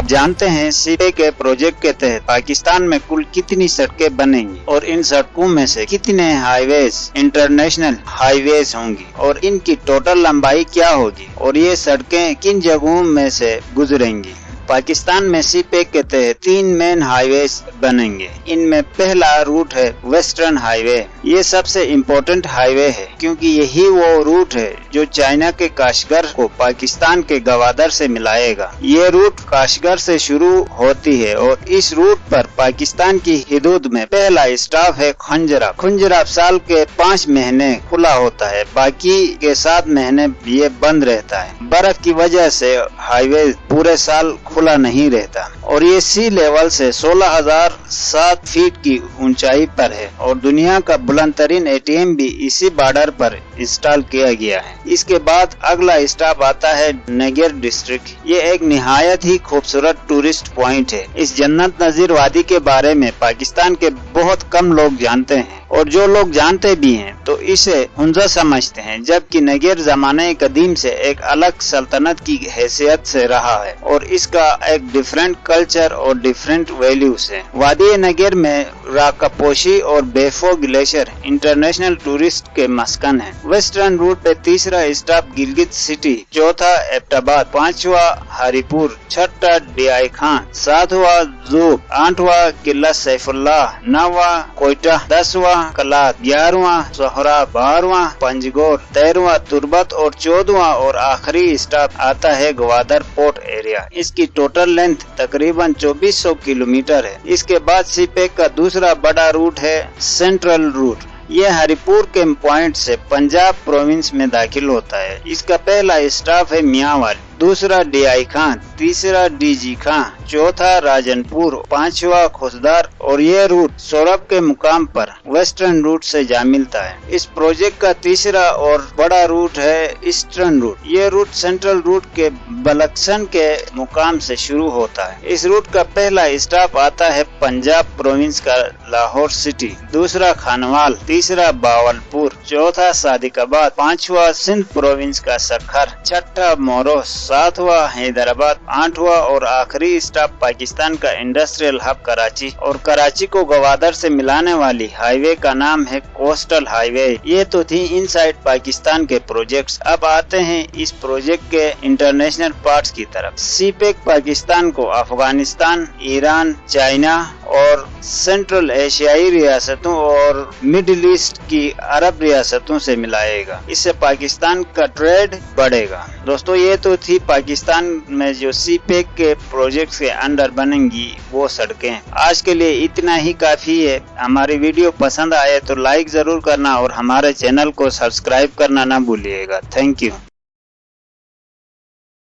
आप जानते हैं सीपेक के प्रोजेक्ट के तहत पाकिस्तान में कुल कितनी सड़कें बनेंगी और इन सड़कों में से कितने हाईवेज इंटरनेशनल हाईवेज होंगी और इनकी टोटल लंबाई क्या होगी और ये सड़कें किन जगहों में से गुजरेंगी। पाकिस्तान में सीपेक के तहत 3 मेन हाईवेज बनेंगे। इनमें पहला रूट है वेस्टर्न हाईवे। ये सबसे इम्पोर्टेंट हाईवे है क्योंकि यही वो रूट है जो चाइना के काशगर को पाकिस्तान के गवादर से मिलाएगा। ये रूट काशगर से शुरू होती है और इस रूट पर पाकिस्तान की हदूद में पहला स्टॉप है खुंजराब। खुंजराब साल के 5 महीने खुला होता है, बाकी के 7 महीने ये बंद रहता है। बर्फ की वजह से हाईवे पूरे साल खुला नहीं रहता और ये सी लेवल से 16,007 फीट की ऊंचाई पर है और दुनिया का बुलंद तरीन ATM भी इसी बॉर्डर पर इंस्टॉल किया गया है। इसके बाद अगला स्टॉप आता है नेगेर डिस्ट्रिक्ट। ये एक निहायत ही खूबसूरत टूरिस्ट पॉइंट है। इस जन्नत नजीर वादी के बारे में पाकिस्तान के बहुत कम लोग जानते हैं और जो लोग जानते भी हैं तो इसे हुंजा समझते हैं, जबकि नेगेर जमाने कदीम से एक अलग सल्तनत की हैसियत से रहा है और इसका एक डिफरेंट कल्चर और डिफरेंट वैल्यूज है। वादी नेगेर में राकापोशी और बेफो ग्लेशियर इंटरनेशनल टूरिस्ट के मस्कन है। वेस्टर्न रूट पे तीसरा स्टॉप गिलगित सिटी, चौथा एबटाबाद, 5वां हरिपुर, 6वां DI खान, 7वां ज़ूब, 8वां किला सैफुल्लाह, 9वां कोयटा, 10वां कलात, 11वां सोहरा, 12वां पंजगोर, 13वां तुर्बत और 14वां और आखिरी स्टॉप आता है ग्वादर पोर्ट एरिया। इसकी टोटल लेंथ तकरीबन 2400 किलोमीटर है। इसके बाद सीपेक का दूसरा बड़ा रूट है सेंट्रल रूट। ये हरिपुर के पॉइंट से पंजाब प्रोविंस में दाखिल होता है। इसका पहला स्टॉप है मियांवाली, दूसरा DI खान, तीसरा DG खान, चौथा राजनपुर, 5वां खुसदार और ये रूट सोरब के मुकाम पर वेस्टर्न रूट से जा मिलता है। इस प्रोजेक्ट का तीसरा और बड़ा रूट है ईस्टर्न रूट। ये रूट सेंट्रल रूट के बलक्सन के मुकाम से शुरू होता है। इस रूट का पहला स्टॉप आता है पंजाब प्रोविंस का लाहौर सिटी, दूसरा खानवाल, तीसरा बावलपुर, चौथा सादिकाबाद, 5वां सिंध प्रोविंस का सखर, 6वां मोरो, 7वां हैदराबाद, 8वां और आखिरी स्टॉप पाकिस्तान का इंडस्ट्रियल हब कराची और कराची को गवादर से मिलाने वाली हाईवे का नाम है कोस्टल हाईवे। ये तो थी इनसाइड पाकिस्तान के प्रोजेक्ट्स। अब आते हैं इस प्रोजेक्ट के इंटरनेशनल पार्ट्स की तरफ। सीपेक पाकिस्तान को अफगानिस्तान, ईरान, चाइना और सेंट्रल एशियाई रियासतों और मिडिल ईस्ट की अरब रियासतों से मिलाएगा। इससे पाकिस्तान का ट्रेड बढ़ेगा। दोस्तों, ये तो थी पाकिस्तान में जो सीपेक के प्रोजेक्ट्स के अंडर बनेंगी वो सड़कें। आज के लिए इतना ही काफी है। हमारी वीडियो पसंद आए तो लाइक जरूर करना और हमारे चैनल को सब्सक्राइब करना ना भूलिएगा। Thank you.